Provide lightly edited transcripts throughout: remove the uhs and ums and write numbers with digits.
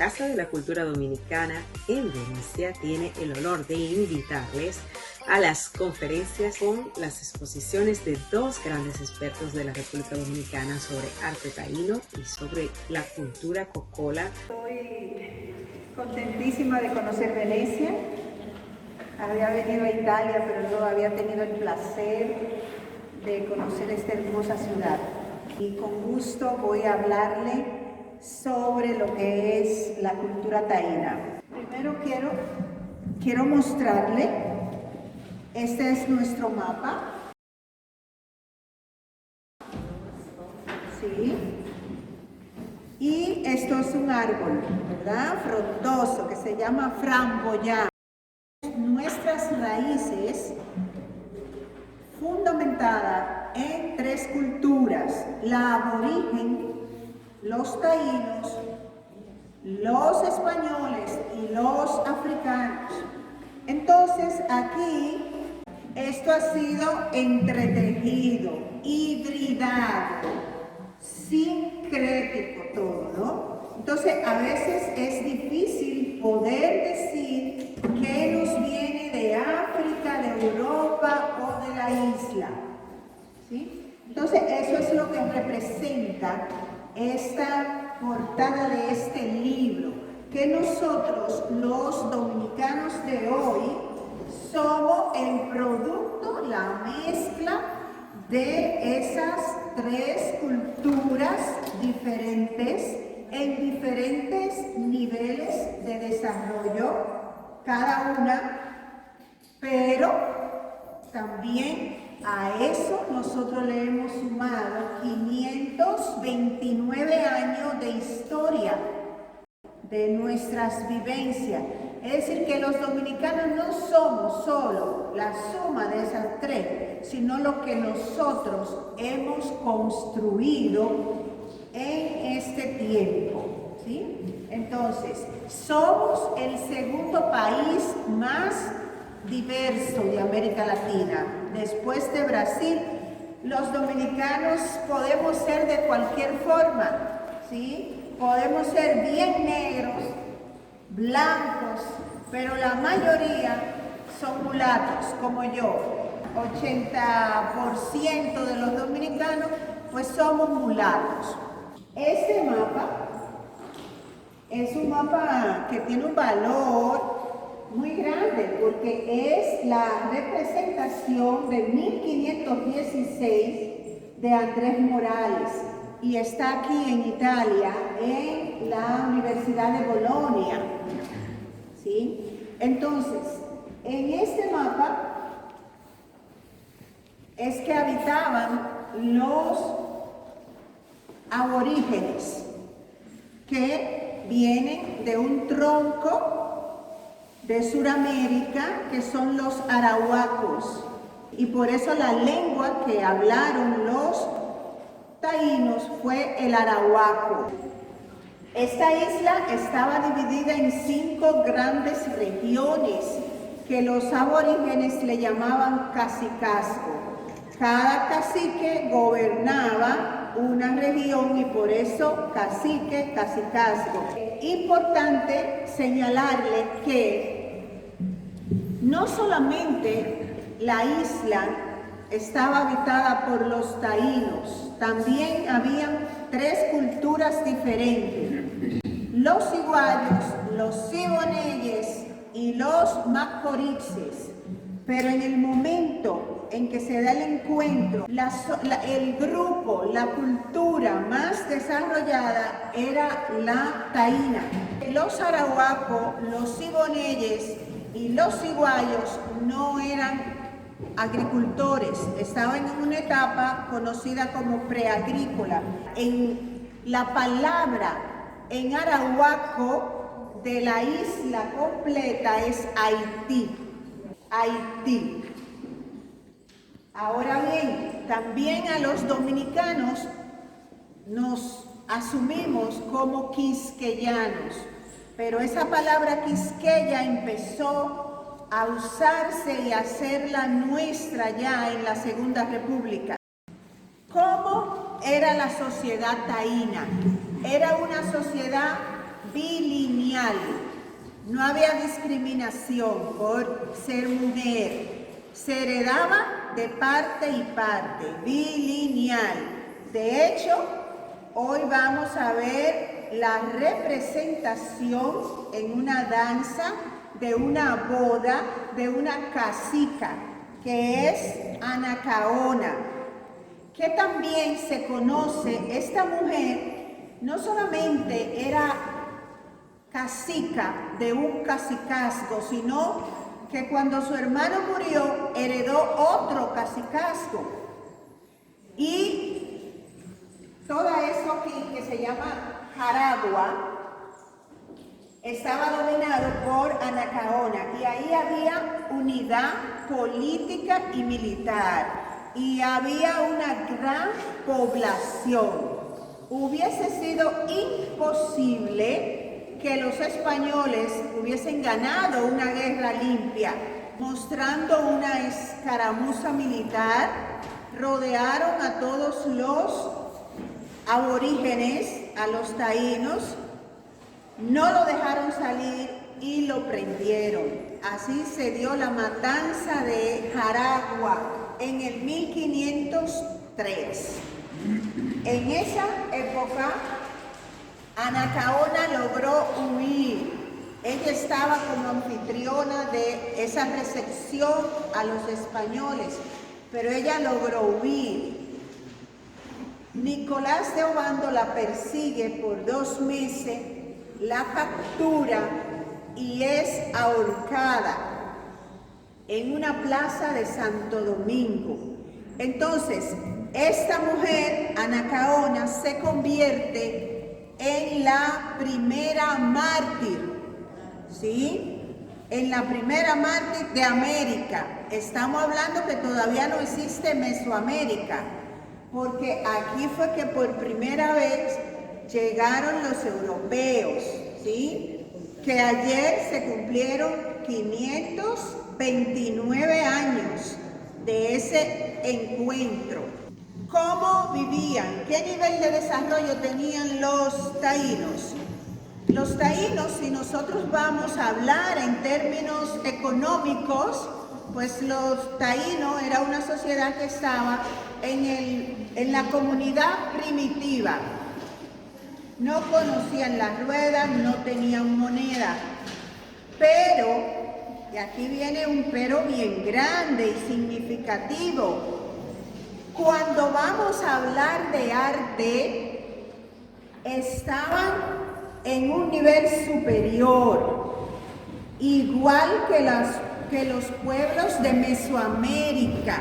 Casa de la Cultura Dominicana en Venecia tiene el honor de invitarles a las conferencias con las exposiciones de dos grandes expertos de la República Dominicana sobre arte taíno y sobre la cultura cocola. Estoy contentísima de conocer Venecia. Había venido a Italia, pero no había tenido el placer de conocer esta hermosa ciudad. Y con gusto voy a hablarle sobre lo que es la cultura taína. Primero quiero mostrarle, este es nuestro mapa. ¿Sí? Y esto es un árbol, ¿verdad? Frondoso, que se llama framboyán. Nuestras raíces fundamentada en tres culturas: la aborigen, los taínos, los españoles y los africanos. Entonces aquí esto ha sido entretejido, hibridado, sincrético todo, ¿no? Entonces a veces es difícil poder decir qué nos viene de África, de Europa o de la isla, ¿sí? Entonces eso es lo que representa esta portada de este libro, que nosotros los dominicanos de hoy somos el producto, la mezcla de esas tres culturas diferentes en diferentes niveles de desarrollo, cada una, pero también a eso nosotros le hemos sumado 529 años de historia de nuestras vivencias. Es decir, que los dominicanos no somos solo la suma de esas tres, sino lo que nosotros hemos construido en este tiempo, ¿sí? Entonces, somos el segundo país más diverso de América Latina. Después de Brasil, los dominicanos podemos ser de cualquier forma, ¿sí? Podemos ser bien negros, blancos, pero la mayoría son mulatos, como yo. 80% de los dominicanos, pues somos mulatos. Este mapa es un mapa que tiene un valor muy grande, porque es la representación de 1516 de Andrés Morales y está aquí en Italia, en la Universidad de Bolonia, ¿sí? Entonces, en este mapa es que habitaban los aborígenes, que vienen de un tronco de Sudamérica, que son los arahuacos, y por eso la lengua que hablaron los taínos fue el arahuaco. Esta isla estaba dividida en 5 grandes regiones que los aborígenes le llamaban cacicazgo. Cada cacique gobernaba una región y por eso cacique, cacicazgo. Importante señalarle que no solamente la isla estaba habitada por los taínos, también habían 3 culturas diferentes: los iguayos, los siboneyes y los macorixes. Pero en el momento en que se da el encuentro, el grupo, la cultura más desarrollada era la taína. Los arahuacos, los siboneyes y los iguayos no eran agricultores, estaban en una etapa conocida como preagrícola. En la palabra en arahuaco de la isla completa es Haití. Haití. Ahora bien, también a los dominicanos nos asumimos como quisqueyanos, pero esa palabra quisqueya empezó a usarse y a hacerla nuestra ya en la Segunda República. ¿Cómo era la sociedad taína? Era una sociedad bilingüe. bilinial. No había discriminación por ser mujer. Se heredaba de parte y parte, bilineal. De hecho, hoy vamos a ver la representación en una danza de una boda de una cacica, que es Anacaona, que también se conoce, esta mujer no solamente era cacica de un cacicazgo, sino que cuando su hermano murió, heredó otro cacicazgo. Y todo eso aquí, que se llama Jaragua, estaba dominado por Anacaona, y ahí había unidad política y militar, y había una gran población. Hubiese sido imposible que los españoles hubiesen ganado una guerra limpia. Mostrando una escaramuza militar, rodearon a todos los aborígenes, a los taínos, no lo dejaron salir y lo prendieron. Así se dio la matanza de Jaragua en el 1503. En esa época, Anacaona logró huir. Ella estaba como anfitriona de esa recepción a los españoles, pero ella logró huir. Nicolás de Obando la persigue por 2 meses, la captura y es ahorcada en una plaza de Santo Domingo. Entonces, esta mujer, Anacaona, se convierte en la primera mártir, ¿sí? En la primera mártir de América. Estamos hablando que todavía no existe Mesoamérica, porque aquí fue que por primera vez llegaron los europeos, ¿sí? Que ayer se cumplieron 529 años de ese encuentro. ¿Cómo vivían? ¿Qué nivel de desarrollo tenían los taínos? Los taínos, si nosotros vamos a hablar en términos económicos, pues los taínos era una sociedad que estaba en la comunidad primitiva. No conocían las ruedas, no tenían moneda. Pero, y aquí viene un pero bien grande y significativo, cuando vamos a hablar de arte, estaban en un nivel superior, igual que los pueblos de Mesoamérica.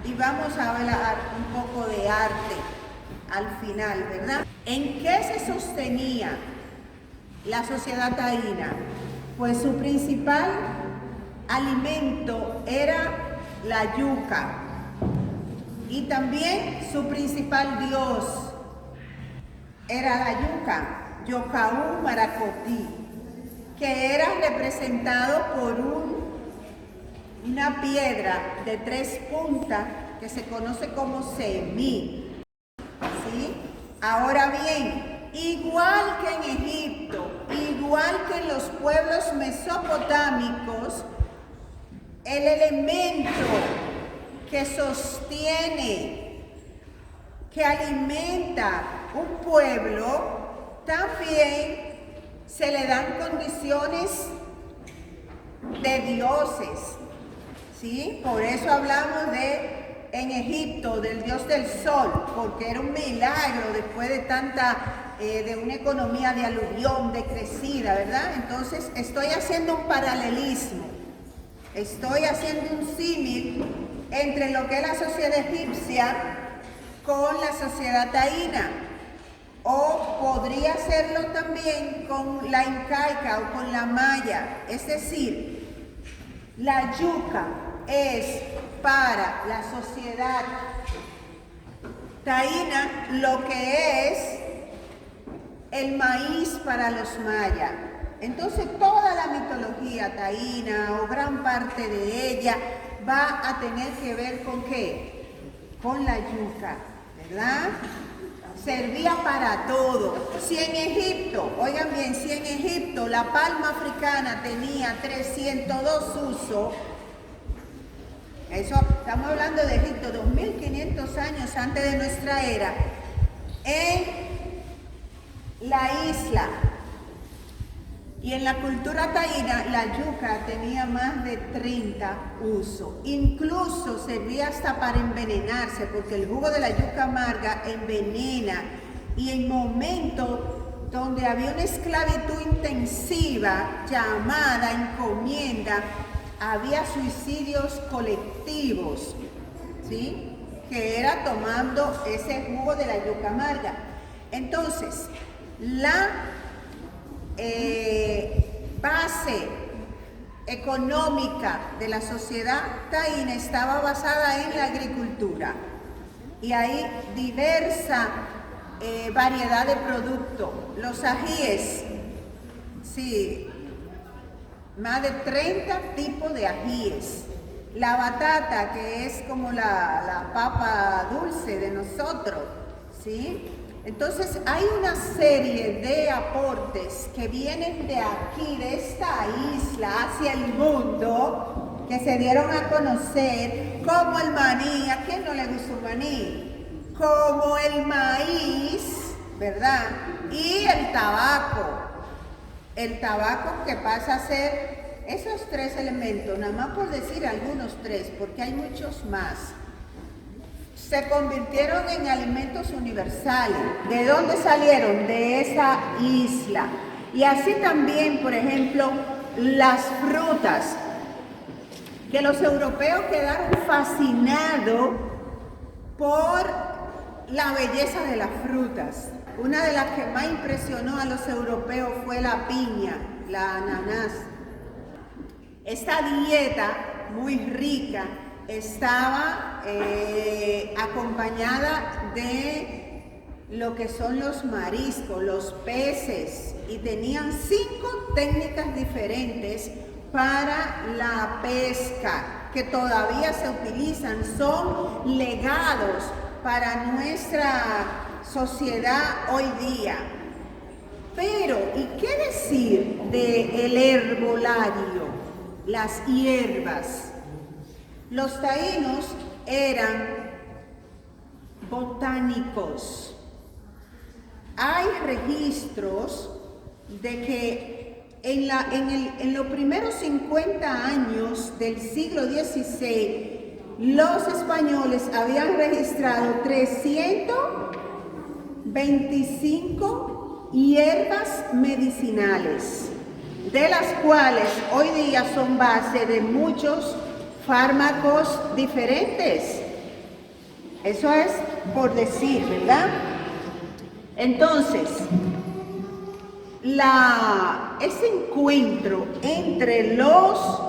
Y vamos a hablar un poco de arte al final, ¿verdad? ¿En qué se sostenía la sociedad taína? Pues su principal alimento era la yuca, y también su principal dios era la yuca, Yocaú Maracotí, que era representado por una piedra de 3 puntas que se conoce como semí, ¿sí? Ahora bien, igual que en Egipto, igual que en los pueblos mesopotámicos, el elemento que sostiene, que alimenta un pueblo, también se le dan condiciones de dioses, ¿sí? Por eso hablamos en Egipto del dios del sol, porque era un milagro después de de una economía de aluvión decrecida, ¿verdad? Entonces estoy haciendo un paralelismo, estoy haciendo un símil entre lo que es la sociedad egipcia con la sociedad taína, o podría hacerlo también con la incaica o con la maya. Es decir, la yuca es para la sociedad taína lo que es el maíz para los mayas. Entonces toda la mitología taína o gran parte de ella va a tener que ver con ¿qué? Con la yuca, ¿verdad? Servía para todo. Si en Egipto, oigan bien, si en Egipto Cristo, la palma africana tenía 302 usos. Eso, estamos hablando de Egipto, 2500 años antes de nuestra era. En la isla y en la cultura taína, la yuca tenía más de 30 usos. Incluso servía hasta para envenenarse, porque el jugo de la yuca amarga envenena. Y en momentos donde había una esclavitud intensiva llamada encomienda, había suicidios colectivos, ¿sí? Que era tomando ese jugo de la yuca amarga. Entonces, la base económica de la sociedad taína estaba basada en la agricultura y hay diversa variedad de productos. Los ajíes, sí, más de 30 tipos de ajíes. La batata, que es como la papa dulce de nosotros, ¿sí? Entonces hay una serie de aportes que vienen de aquí, de esta isla, hacia el mundo, que se dieron a conocer, como el maní. ¿A quién no le gusta un maní? Como el maíz, ¿verdad? Y el tabaco. El tabaco, que pasa a ser esos tres elementos, nada más por decir algunos tres, porque hay muchos más. Se convirtieron en alimentos universales. ¿De dónde salieron? De esa isla. Y así también, por ejemplo, las frutas, que los europeos quedaron fascinados por la belleza de las frutas. Una de las que más impresionó a los europeos fue la piña, la ananás. Esta dieta muy rica estaba acompañada de lo que son los mariscos, los peces, y tenían 5 técnicas diferentes para la pesca que todavía se utilizan, son legados para nuestra sociedad hoy día. Pero, ¿y qué decir del herbolario? Las hierbas. Los taínos eran botánicos. Hay registros de que en los primeros 50 años del siglo XVI, los españoles habían registrado 325 hierbas medicinales, de las cuales hoy día son base de muchos fármacos diferentes. Eso es por decir, ¿verdad? Entonces, ese encuentro entre los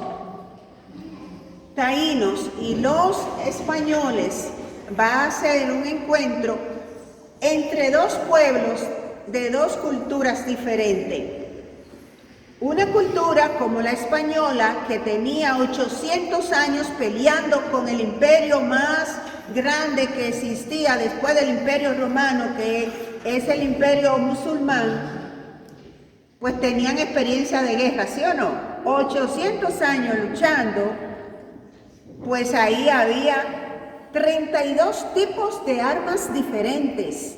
taínos y los españoles va a ser un encuentro entre dos pueblos de dos culturas diferentes. Una cultura como la española, que tenía 800 años peleando con el imperio más grande que existía después del imperio romano, que es el imperio musulmán, pues tenían experiencia de guerra, ¿sí o no? 800 años luchando, pues ahí había 32 tipos de armas diferentes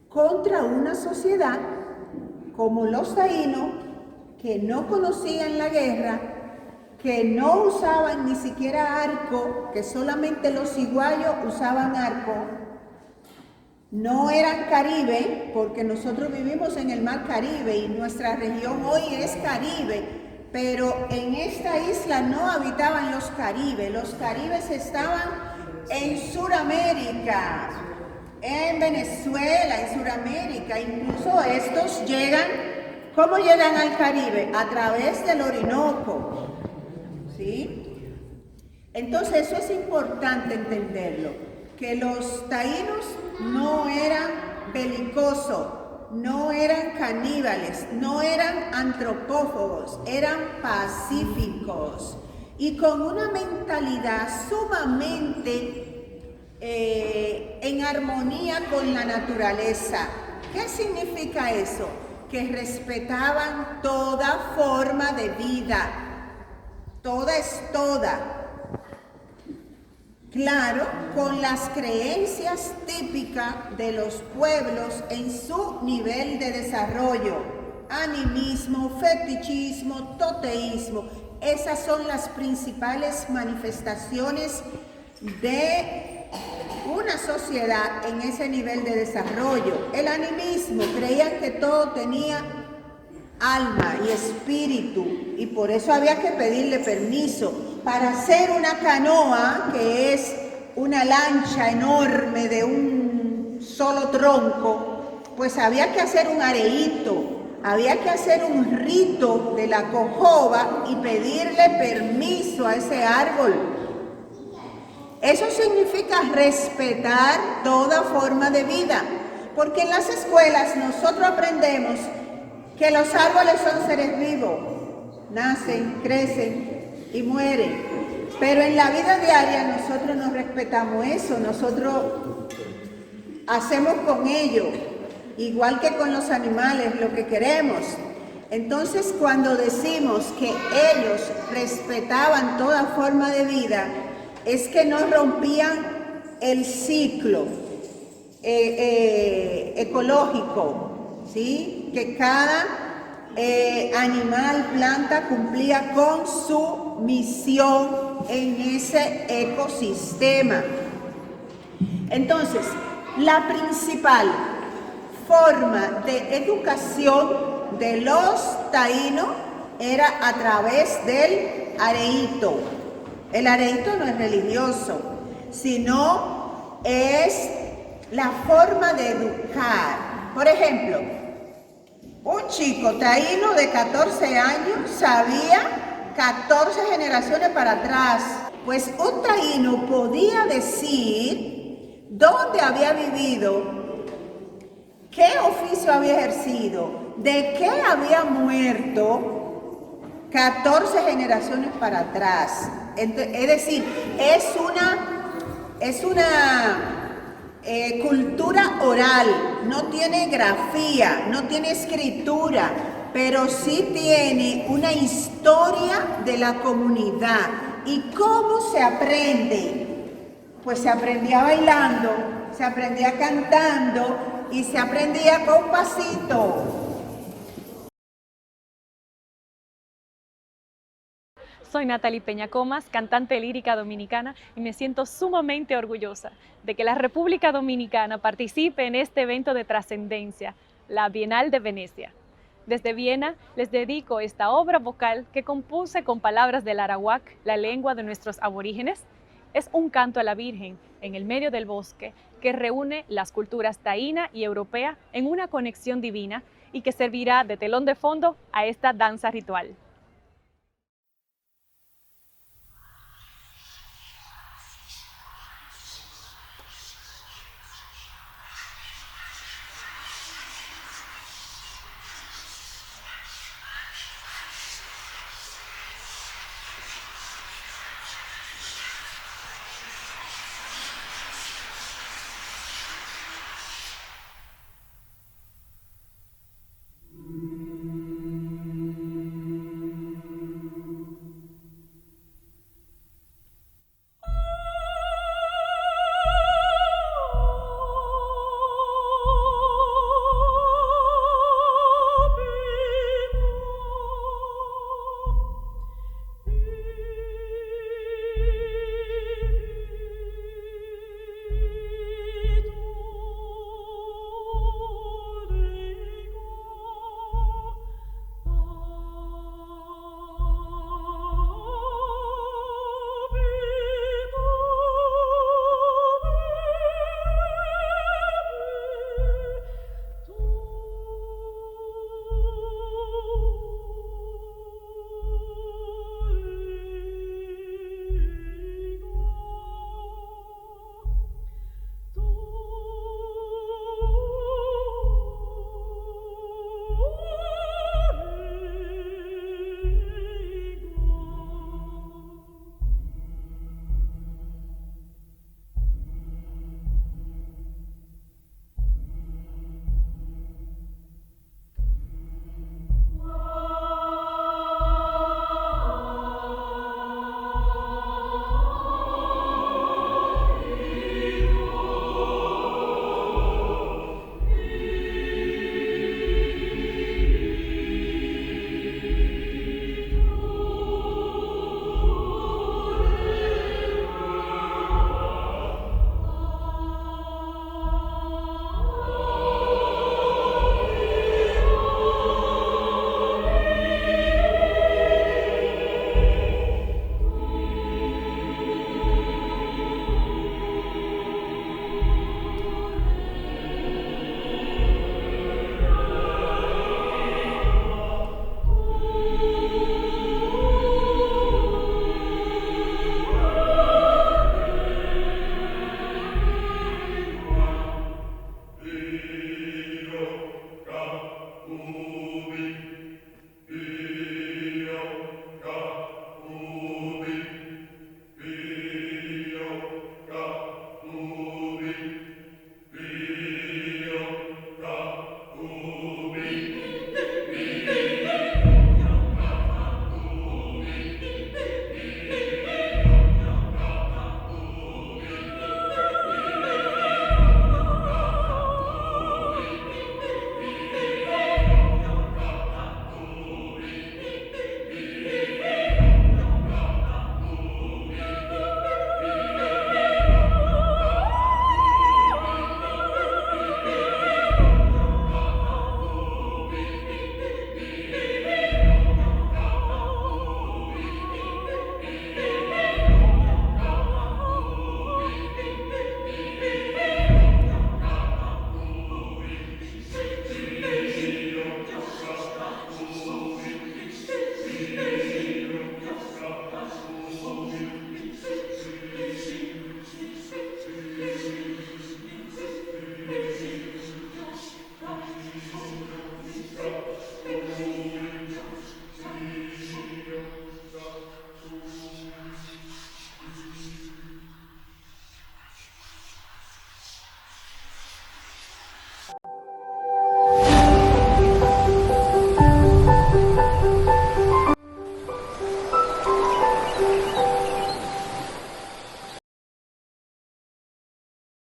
contra una sociedad como los taínos, que no conocían la guerra, que no usaban ni siquiera arco, que solamente los ciguayos usaban arco. No eran Caribe, porque nosotros vivimos en el mar Caribe y nuestra región hoy es Caribe, pero en esta isla no habitaban los Caribes. Los Caribes estaban en Sudamérica, en Venezuela, en Sudamérica. Incluso estos llegan, ¿cómo llegan al Caribe? A través del Orinoco, ¿sí? Entonces eso es importante entenderlo, que los taínos no eran belicosos, no eran caníbales, no eran antropófagos, eran pacíficos y con una mentalidad sumamente en armonía con la naturaleza. ¿Qué significa eso? que respetaban toda forma de vida. Toda es toda. Claro, con las creencias típicas de los pueblos en su nivel de desarrollo. Animismo, fetichismo, toteísmo. Esas son las principales manifestaciones de una sociedad en ese nivel de desarrollo. El animismo, creían que todo tenía alma y espíritu, y por eso había que pedirle permiso. Para hacer una canoa, que es una lancha enorme de un solo tronco, pues había que hacer un areíto, había que hacer un rito de la cojoba y pedirle permiso a ese árbol. Eso significa respetar toda forma de vida, porque en las escuelas nosotros aprendemos que los árboles son seres vivos, nacen, crecen y mueren, pero en la vida diaria nosotros no respetamos eso, nosotros hacemos con ellos, igual que con los animales, lo que queremos. Entonces, cuando decimos que ellos respetaban toda forma de vida, es que no rompían el ciclo ecológico, ¿sí? Que cada animal, planta cumplía con su misión en ese ecosistema. Entonces, la principal forma de educación de los taínos era a través del areíto. El areíto no es religioso, sino es la forma de educar. Por ejemplo, un chico taíno de 14 años sabía 14 generaciones para atrás. Pues un taíno podía decir dónde había vivido, qué oficio había ejercido, de qué había muerto 14 generaciones para atrás. Es decir, es una cultura oral, no tiene grafía, no tiene escritura, pero sí tiene una historia de la comunidad. ¿Y cómo se aprende? Pues se aprendía bailando, se aprendía cantando y se aprendía con pasito. Soy Natalie Peña Comas, cantante lírica dominicana, y me siento sumamente orgullosa de que la República Dominicana participe en este evento de trascendencia, la Bienal de Venecia. Desde Viena les dedico esta obra vocal que compuse con palabras del arawak, la lengua de nuestros aborígenes. Es un canto a la Virgen en el medio del bosque que reúne las culturas taína y europea en una conexión divina y que servirá de telón de fondo a esta danza ritual.